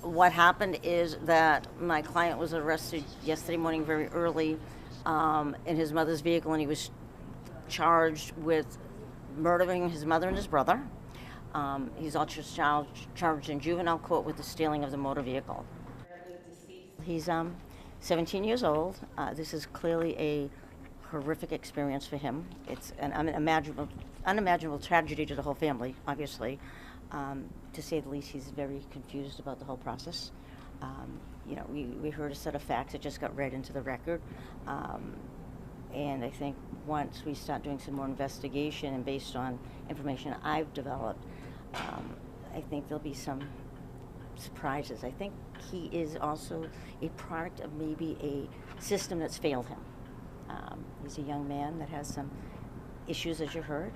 what happened is that my client was arrested yesterday morning very early in his mother's vehicle, and he was charged with murdering his mother and his brother. He's also charged in juvenile court with the stealing of the motor vehicle. He's 17 years old. This is clearly a horrific experience for him. It's an unimaginable tragedy to the whole family, obviously. To say the least, he's very confused about the whole process. We heard a set of facts that just got read into the record. And I think once we start doing some more investigation and based on information I've developed, I think there'll be some surprises. I think he is also a product of maybe a system that's failed him. He's a young man that has some issues, as you heard,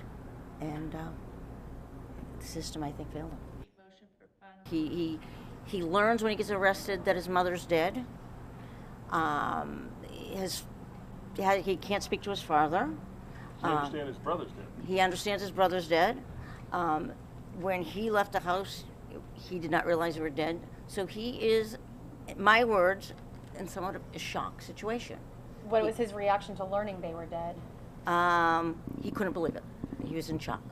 and the system, I think, failed him. He learns when he gets arrested that his mother's dead. He can't speak to his father. He understands his brother's dead. He understands his brother's dead. When he left the house, he did not realize they were dead. So he is, my words, in somewhat of a shock situation. What was his reaction to learning they were dead? He couldn't believe it. He was in shock.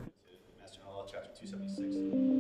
Mass General Law, Chapter 276.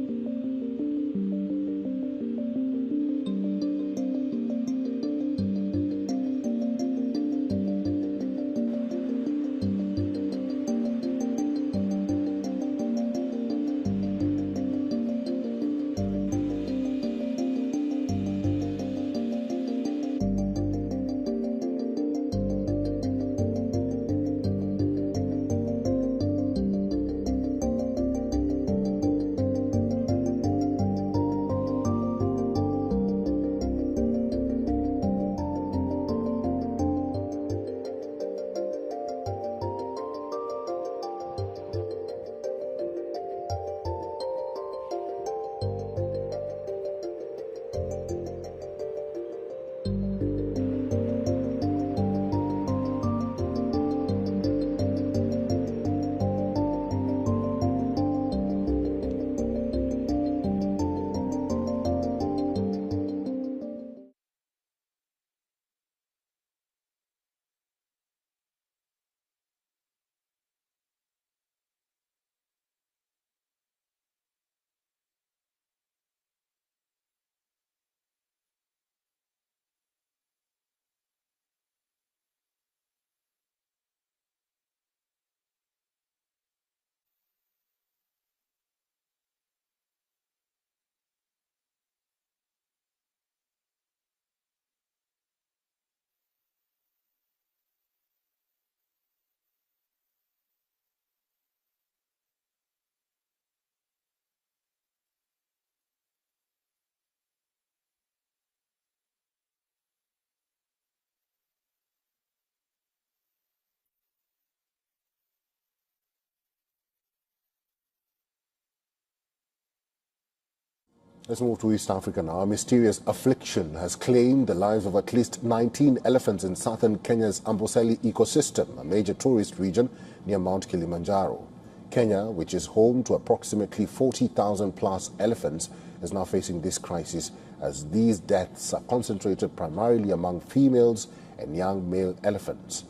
Let's move to East Africa now. A mysterious affliction has claimed the lives of at least 19 elephants in southern Kenya's Amboseli ecosystem, a major tourist region near Mount Kilimanjaro. Kenya, which is home to approximately 40,000 plus elephants, is now facing this crisis as these deaths are concentrated primarily among females and young male elephants.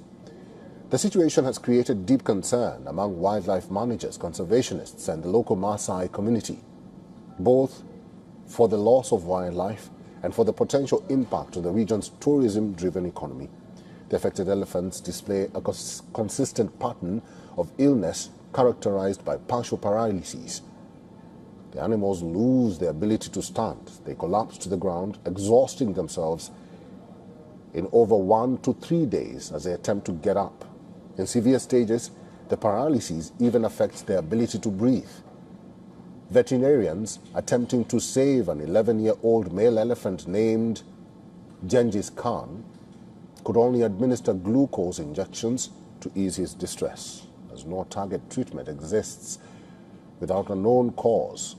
The situation has created deep concern among wildlife managers, conservationists, and the local Maasai community, both for the loss of wildlife and for the potential impact on the region's tourism-driven economy. The affected elephants display a consistent pattern of illness characterized by partial paralysis. The animals lose their ability to stand. They collapse to the ground, exhausting themselves in over 1 to 3 days as they attempt to get up. In severe stages, the paralysis even affects their ability to breathe. Veterinarians attempting to save an 11-year-old male elephant named Genghis Khan could only administer glucose injections to ease his distress, as no target treatment exists without a known cause.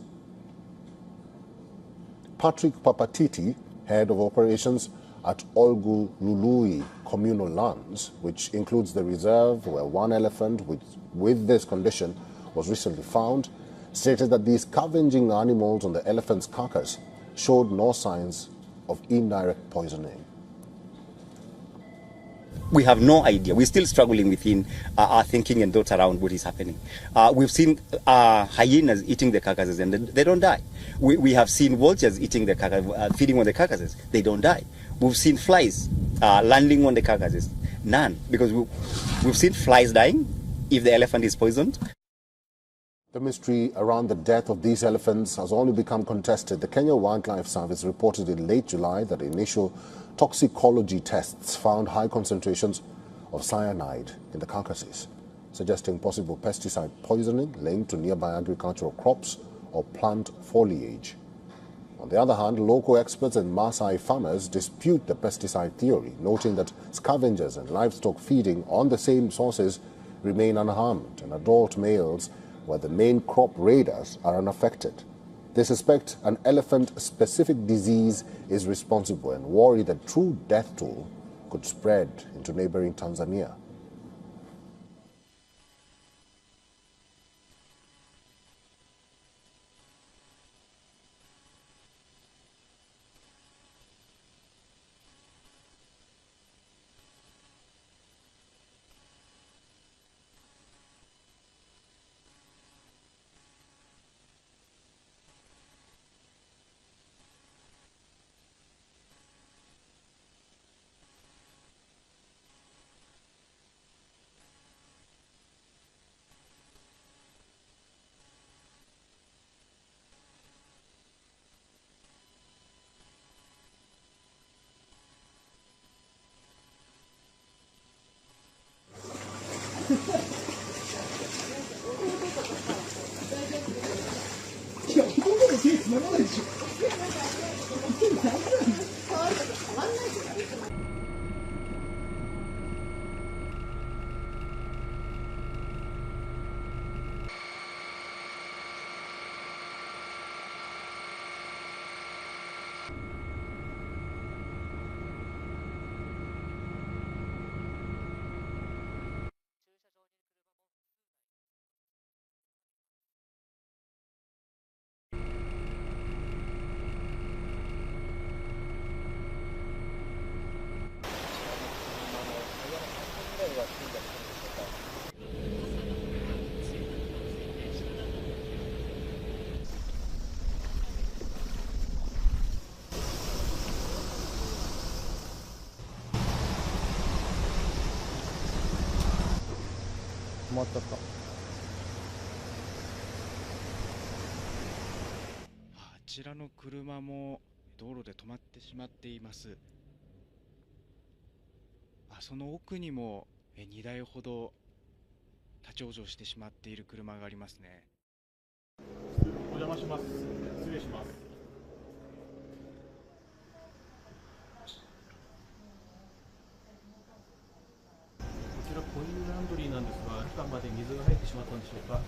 Patrick Papatiti, head of operations at Olgulului communal lands, which includes the reserve where one elephant with this condition was recently found, stated that these scavenging animals on the elephant's carcass showed no signs of indirect poisoning. We have no idea. We're still struggling within our thinking and thoughts around what is happening. We've seen hyenas eating the carcasses and they don't die. We have seen vultures eating the carcasses, feeding on the carcasses. They don't die. We've seen flies landing on the carcasses. None, because we've seen flies dying if the elephant is poisoned. The mystery around the death of these elephants has only become contested. The Kenya Wildlife Service reported in late July that initial toxicology tests found high concentrations of cyanide in the carcasses, suggesting possible pesticide poisoning linked to nearby agricultural crops or plant foliage. On the other hand, local experts and Maasai farmers dispute the pesticide theory, noting that scavengers and livestock feeding on the same sources remain unharmed, and adult males, where the main crop raiders, are unaffected. They suspect an elephant-specific disease is responsible and worry that true death toll could spread into neighboring Tanzania.止まっちゃった。あちらの車も道路で止まってしまっています。その奥にも2台ほど立ち往生してしまっている車がありますね。お邪魔します。失礼します。こちらコインランドリーなんですが、中まで水が入ってしまったんでしょうか。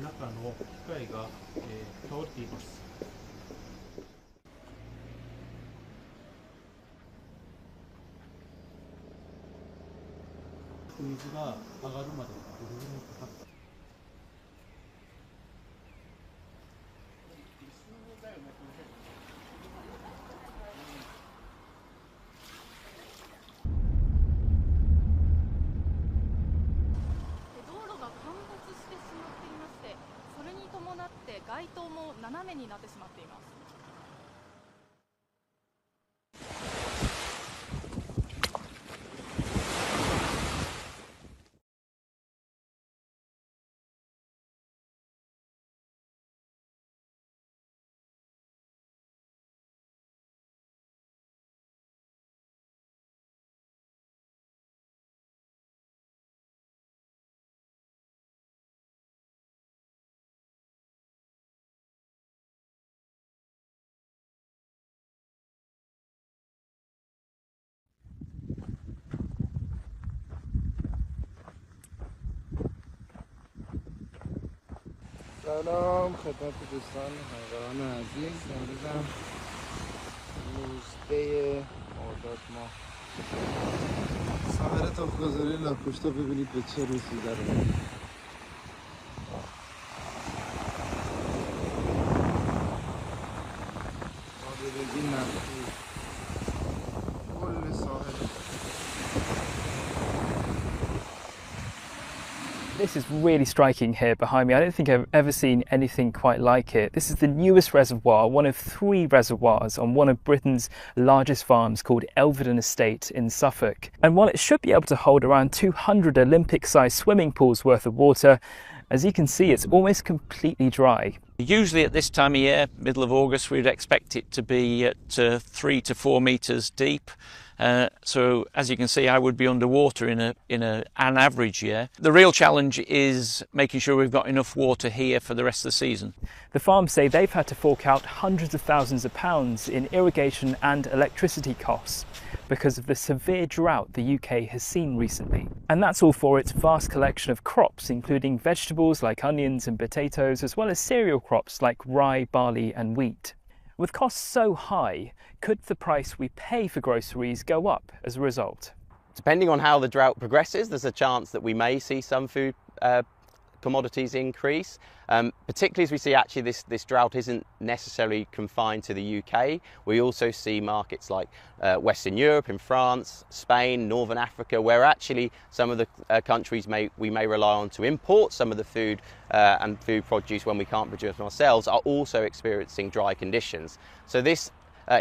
中の機械が、倒れています。水が上がるまでどれぐらいかかった。道路が陥没してしまっていまして、それに伴って街灯も斜めになってしまっています。سلام خدمت دوستان همکاران عزیز. امروزم 19 مرداد ماه ثمر تخم‌گذاری لاکوشتا ببینید به چه رسیده رو. بقينا في كل السواحل. This is really striking here behind me. I don't think I've ever seen anything quite like it. This is the newest reservoir, one of 3 reservoirs on one of Britain's largest farms called Elvedon Estate in Suffolk. And while it should be able to hold around 200 Olympic-sized swimming pools worth of water, as you can see, it's almost completely dry. Usually at this time of year, middle of August, we'd expect it to be at 3 to 4 metres deep. So as you can see, I would be underwater in an average year. The real challenge is making sure we've got enough water here for the rest of the season. The farms say they've had to fork out hundreds of thousands of pounds in irrigation and electricity costs because of the severe drought the UK has seen recently. And that's all for its vast collection of crops, including vegetables like onions and potatoes, as well as cereal crops like rye, barley and wheat. With costs so high, could the price we pay for groceries go up as a result? Depending on how the drought progresses, there's a chance that we may see some food commodities increase, particularly as we see actually this drought isn't necessarily confined to the UK. We also see markets like Western Europe, in France, Spain, Northern Africa, where actually some of the countries we may rely on to import some of the food and food produce when we can't produce them ourselves, are also experiencing dry conditions. So this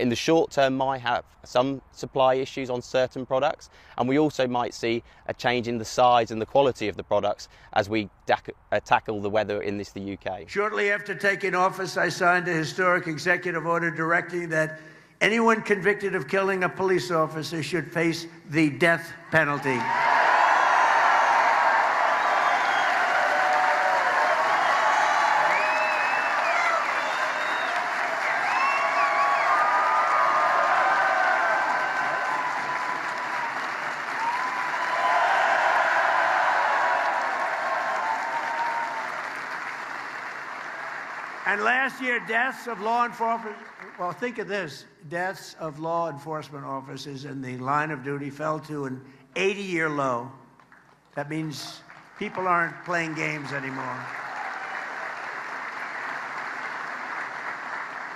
in the short term might have some supply issues on certain products, and we also might see a change in the size and the quality of the products as we tackle the weather in the UK. Shortly after taking office, I signed a historic executive order directing that anyone convicted of killing a police officer should face the death penalty. And last year, deaths of law enforcement, well, think of this, deaths of law enforcement officers in the line of duty fell to an 80-year low. That means people aren't playing games anymore.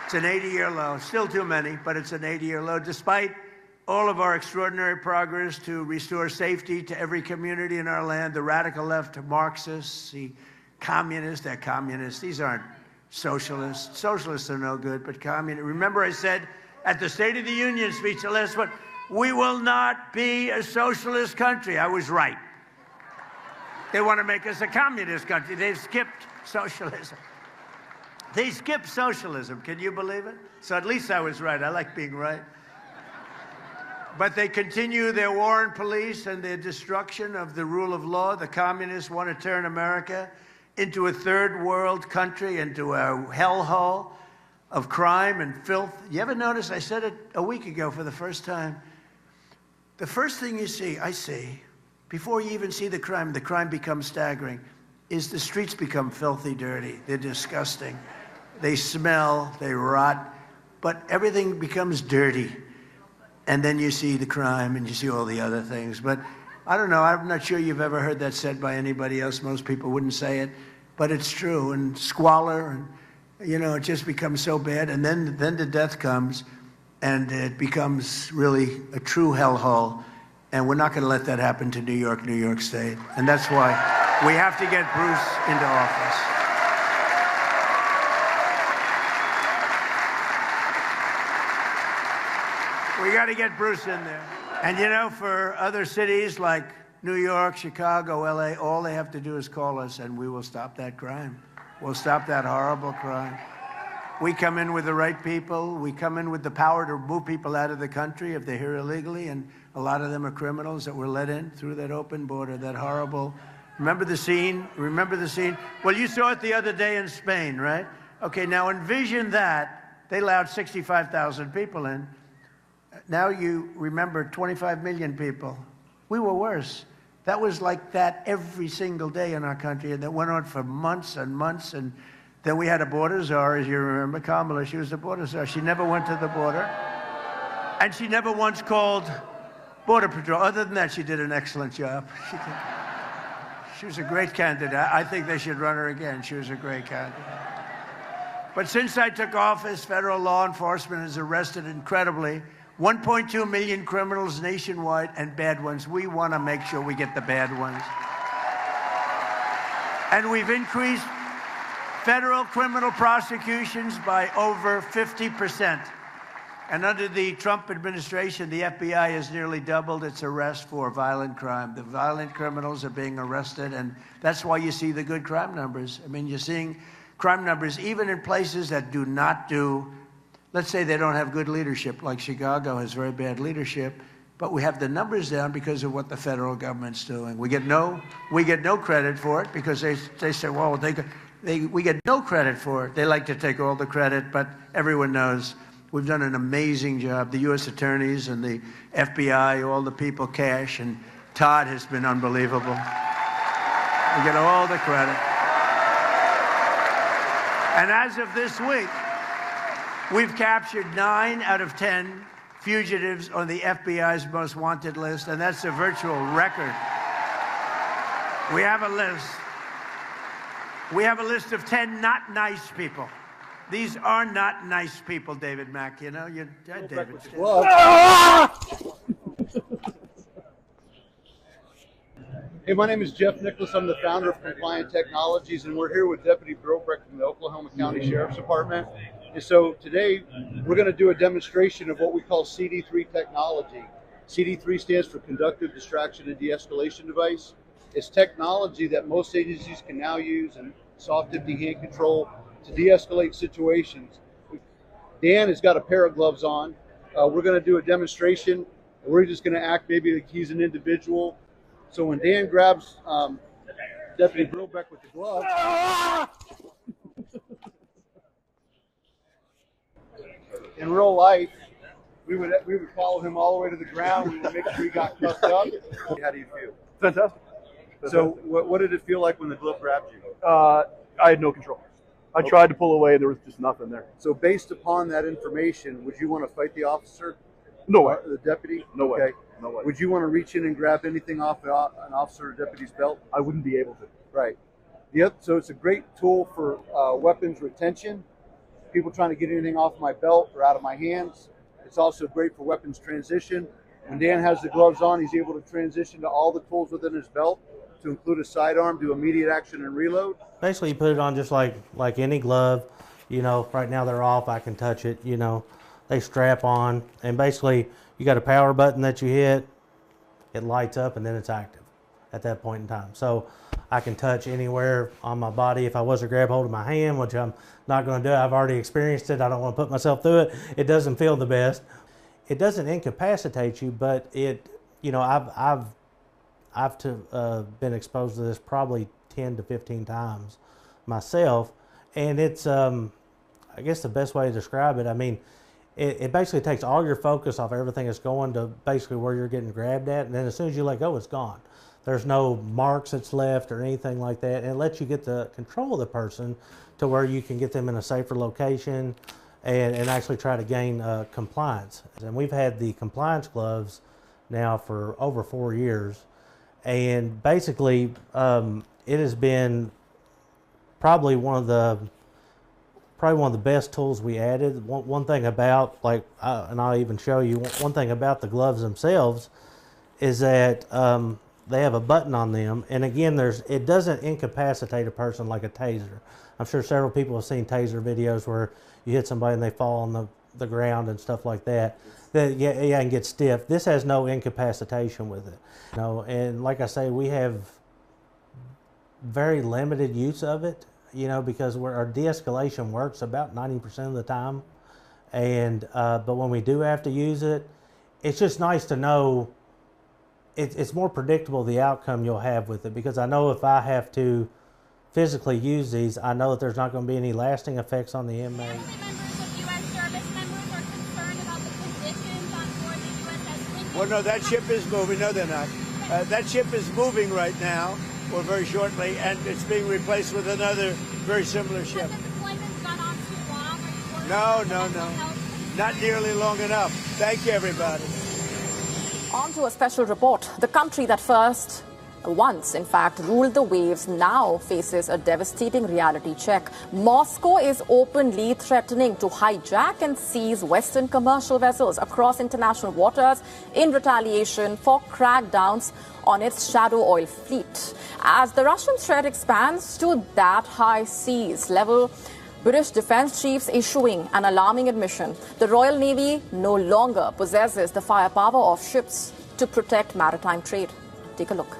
It's an 80-year low. Still too many, but it's an 80-year low, despite all of our extraordinary progress to restore safety to every community in our land. The radical left, the Marxists, the communists, they're communists. These aren't socialists. Socialists are no good, but communists. Remember I said at the State of the Union speech, the last one, we will not be a socialist country. I was right. They want to make us a communist country. They've skipped socialism. They skipped socialism. Can you believe it? So at least I was right. I like being right. But they continue their war on police and their destruction of the rule of law. The communists want to turn America into a third world country, into a hellhole of crime and filth. You ever notice, I said it a week ago for the first time, the first thing you see, I see, before you even see the crime becomes staggering, is the streets become filthy dirty. They're disgusting. They smell, they rot, but everything becomes dirty. And then you see the crime and you see all the other things. But I don't know, I'm not sure you've ever heard that said by anybody else. Most people wouldn't say it, but it's true. And squalor, and you know, it just becomes so bad. And then the death comes, and it becomes really a true hellhole. And we're not going to let that happen to New York State. And that's why we have to get Bruce into office. We got to get Bruce in there. And you know, for other cities like New York, Chicago, LA, all they have to do is call us and we will stop that crime. We'll stop that horrible crime. We come in with the right people. We come in with the power to move people out of the country if they're here illegally, and a lot of them are criminals that were let in through that open border, that horrible. Remember the scene? Remember the scene? Well, you saw it the other day in Spain, right? Okay, now envision that. They allowed 65,000 people in. Now you remember 25 million people. We were worse. That was like that every single day in our country, and that went on for months and months. And then we had a border czar, as you remember, Kamala. She was the border czar. She never went to the border. And she never once called Border Patrol. Other than that, she did an excellent job. She was a great candidate. I think they should run her again. She was a great candidate. But since I took office, federal law enforcement has arrested incredibly 1.2 million criminals nationwide and bad ones. We want to make sure we get the bad ones. And we've increased federal criminal prosecutions by over 50%. And under the Trump administration, the FBI has nearly doubled its arrests for violent crime. The violent criminals are being arrested, and that's why you see the good crime numbers. I mean, you're seeing crime numbers even in places that do not do, let's say they don't have good leadership, like Chicago has very bad leadership, but we have the numbers down because of what the federal government's doing. We get no credit for it because they say, well, we get no credit for it. They like to take all the credit, but everyone knows we've done an amazing job. The U.S. attorneys and the FBI, all the people, Cash, and Todd has been unbelievable. We get all the credit. And as of this week, we've captured 9 out of 10 fugitives on the FBI's most wanted list, and that's a virtual record. We have a list. We have a list of 10 not nice people. These are not nice people, David Mack. You know, you're David. Hey, my name is Jeff Nicholas. I'm the founder of Compliant Technologies, and we're here with Deputy Grobrecht from the Oklahoma County Sheriff's Department. And so today we're going to do a demonstration of what we call CD3 technology. CD3 stands for Conductive Distraction and De-escalation Device. It's technology that most agencies can now use in soft empty hand control to de-escalate situations. Dan has got a pair of gloves on. We're going to do a demonstration. We're just going to act maybe like he's an individual. So when Dan grabs Deputy Grobrecht with the gloves, in real life, we would follow him all the way to the ground. We would make sure he got cuffed up. How do you feel? Fantastic. So what did it feel like when the glove grabbed you? I had no control. I tried to pull away. There was just nothing there. So based upon that information, would you want to fight the officer? No way. The deputy? No way. Okay. No way. Would you want to reach in and grab anything off an officer or deputy's belt? I wouldn't be able to. Right. So it's a great tool for weapons retention. People trying to get anything off my belt or out of my hands. It's also great for weapons transition. When Dan has the gloves on, he's able to transition to all the tools within his belt, to include a sidearm, do immediate action and reload. Basically, you put it on just like any glove. You know, right now they're off, I can touch it, you know. They strap on, and basically you got a power button that you hit, it lights up, and then it's active at that point in time. So I can touch anywhere on my body. If I was to grab hold of my hand, which I'm not going to do, I've already experienced it, I don't want to put myself through it. It doesn't feel the best. It doesn't incapacitate you, but it, you know, I've been exposed to this probably 10 to 15 times myself, and it's I guess the best way to describe it, I mean, it basically takes all your focus off everything that's going to basically where you're getting grabbed at, and then as soon as you let go, it's gone. There's no marks that's left or anything like that, and it lets you get the control of the person to where you can get them in a safer location and actually try to gain compliance. And we've had the compliance gloves now for over 4 years, and basically it has been probably one of the best tools we added. One thing about, like, and I'll even show you, one thing about the gloves themselves is that they have a button on them, and again, it doesn't incapacitate a person like a taser. I'm sure several people have seen taser videos where you hit somebody and they fall on the ground and stuff like that. And get stiff. This has no incapacitation with it. You know, and like I say, we have very limited use of it, you know, because our de-escalation works about 90% of the time. And but when we do have to use it, it's just nice to know it's more predictable the outcome you'll have with it, because I know if I have to physically use these, I know that there's not going to be any lasting effects on the inmate. Well, no, that ship is moving. No, they're not. That ship is moving right now, or very shortly, and it's being replaced with another very similar ship. No. Not nearly long enough. Thank you, everybody. On to a special report. The country that first once, in fact, ruled the waves, now faces a devastating reality check. Moscow is openly threatening to hijack and seize Western commercial vessels across international waters in retaliation for crackdowns on its shadow oil fleet. As the Russian threat expands to that high seas level, British defense chiefs issuing an alarming admission. The Royal Navy no longer possesses the firepower of ships to protect maritime trade. Take a look.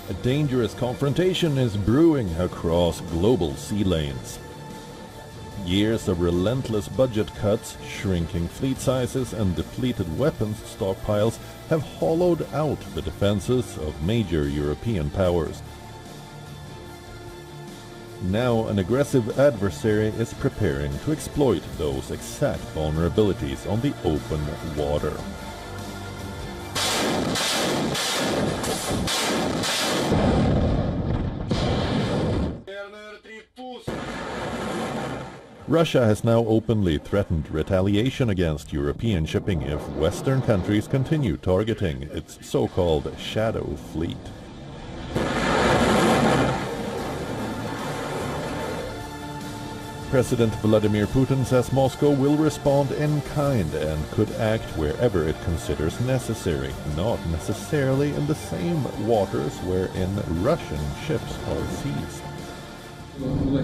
A dangerous confrontation is brewing across global sea lanes. Years of relentless budget cuts, shrinking fleet sizes and depleted weapons stockpiles have hollowed out the defenses of major European powers. Now an aggressive adversary is preparing to exploit those exact vulnerabilities on the open water. Russia has now openly threatened retaliation against European shipping if Western countries continue targeting its so-called shadow fleet. President Vladimir Putin says Moscow will respond in kind and could act wherever it considers necessary, not necessarily in the same waters wherein Russian ships are seized.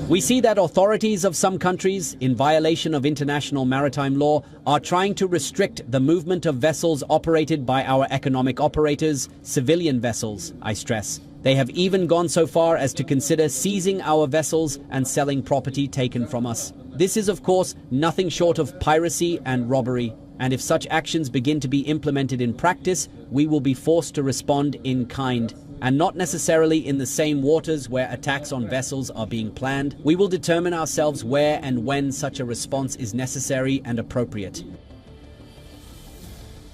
We see that authorities of some countries, in violation of international maritime law, are trying to restrict the movement of vessels operated by our economic operators, civilian vessels, I stress. They have even gone so far as to consider seizing our vessels and selling property taken from us. This is, of course, nothing short of piracy and robbery. And if such actions begin to be implemented in practice, we will be forced to respond in kind. And not necessarily in the same waters where attacks on vessels are being planned. We will determine ourselves where and when such a response is necessary and appropriate.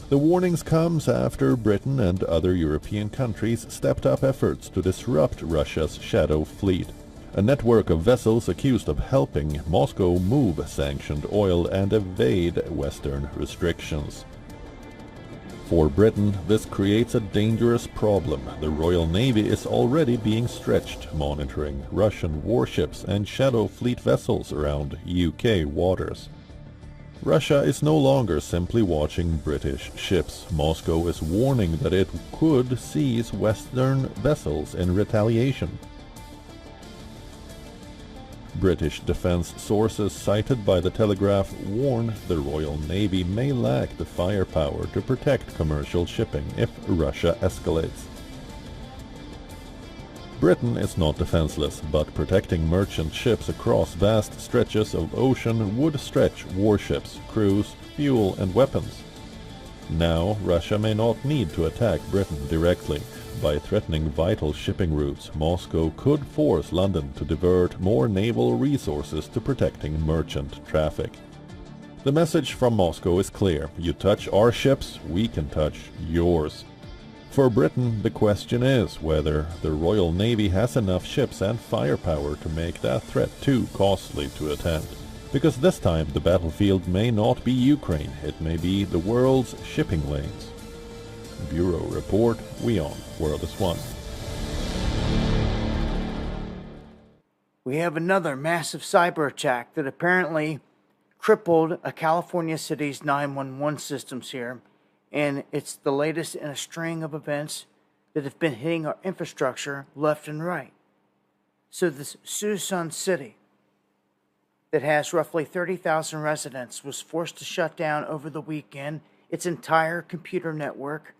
The warnings comes after Britain and other European countries stepped up efforts to disrupt Russia's shadow fleet, a network of vessels accused of helping Moscow move sanctioned oil and evade Western restrictions. For Britain, this creates a dangerous problem. The Royal Navy is already being stretched monitoring Russian warships and shadow fleet vessels around UK waters. Russia is no longer simply watching British ships. Moscow is warning that it could seize Western vessels in retaliation. British defense sources cited by the Telegraph warn the Royal Navy may lack the firepower to protect commercial shipping if Russia escalates. Britain is not defenseless, but protecting merchant ships across vast stretches of ocean would stretch warships, crews, fuel and weapons. Now Russia may not need to attack Britain directly. By threatening vital shipping routes, Moscow could force London to divert more naval resources to protecting merchant traffic. The message from Moscow is clear. You touch our ships, we can touch yours. For Britain, the question is whether the Royal Navy has enough ships and firepower to make that threat too costly to attend. Because this time the battlefield may not be Ukraine, it may be the world's shipping lanes. Bureau Report, WION, World is One. We have another massive cyber attack that apparently crippled a California city's 911 systems here, and it's the latest in a string of events that have been hitting our infrastructure left and right. So this Suisun city that has roughly 30,000 residents was forced to shut down over the weekend its entire computer network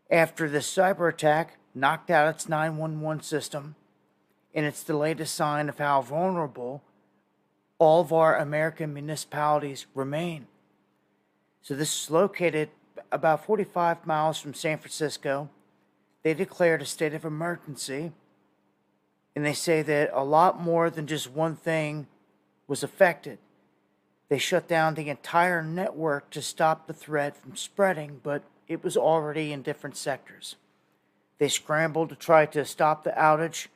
after this cyber attack knocked out its 911 system, and it's the latest sign of how vulnerable all of our American municipalities remain. So this is located about 45 miles from San Francisco. They declared a state of emergency, and they say that a lot more than just one thing was affected. They shut down the entire network to stop the threat from spreading, but it was already in different sectors. They scrambled to try to stop the outage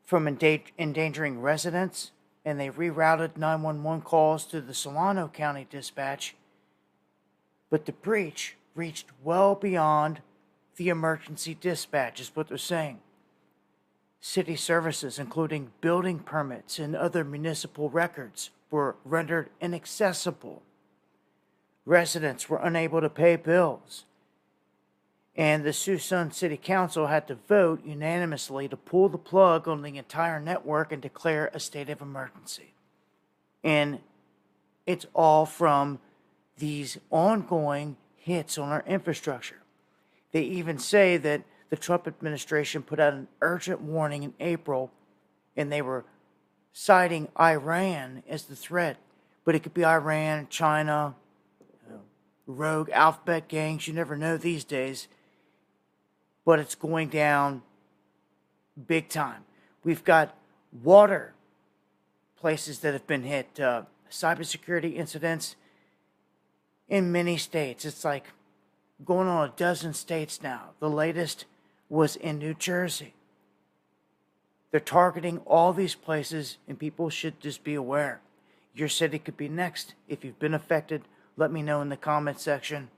from endangering residents, and they rerouted 911 calls to the Solano County Dispatch. But the breach reached well beyond the emergency dispatch, is what they're saying. City services, including building permits and other municipal records, were rendered inaccessible. Residents were unable to pay bills. And the Suisun City Council had to vote unanimously to pull the plug on the entire network and declare a state of emergency. And it's all from these ongoing hits on our infrastructure. They even say that the Trump administration put out an urgent warning in April, and they were citing Iran as the threat. But it could be Iran, China, rogue alphabet gangs, you never know these days. But it's going down big time. We've got water places that have been hit, cybersecurity incidents in many states. It's like going on a dozen states now. The latest was in New Jersey. They're targeting all these places, and people should just be aware. Your city could be next. If you've been affected, let me know in the comment section.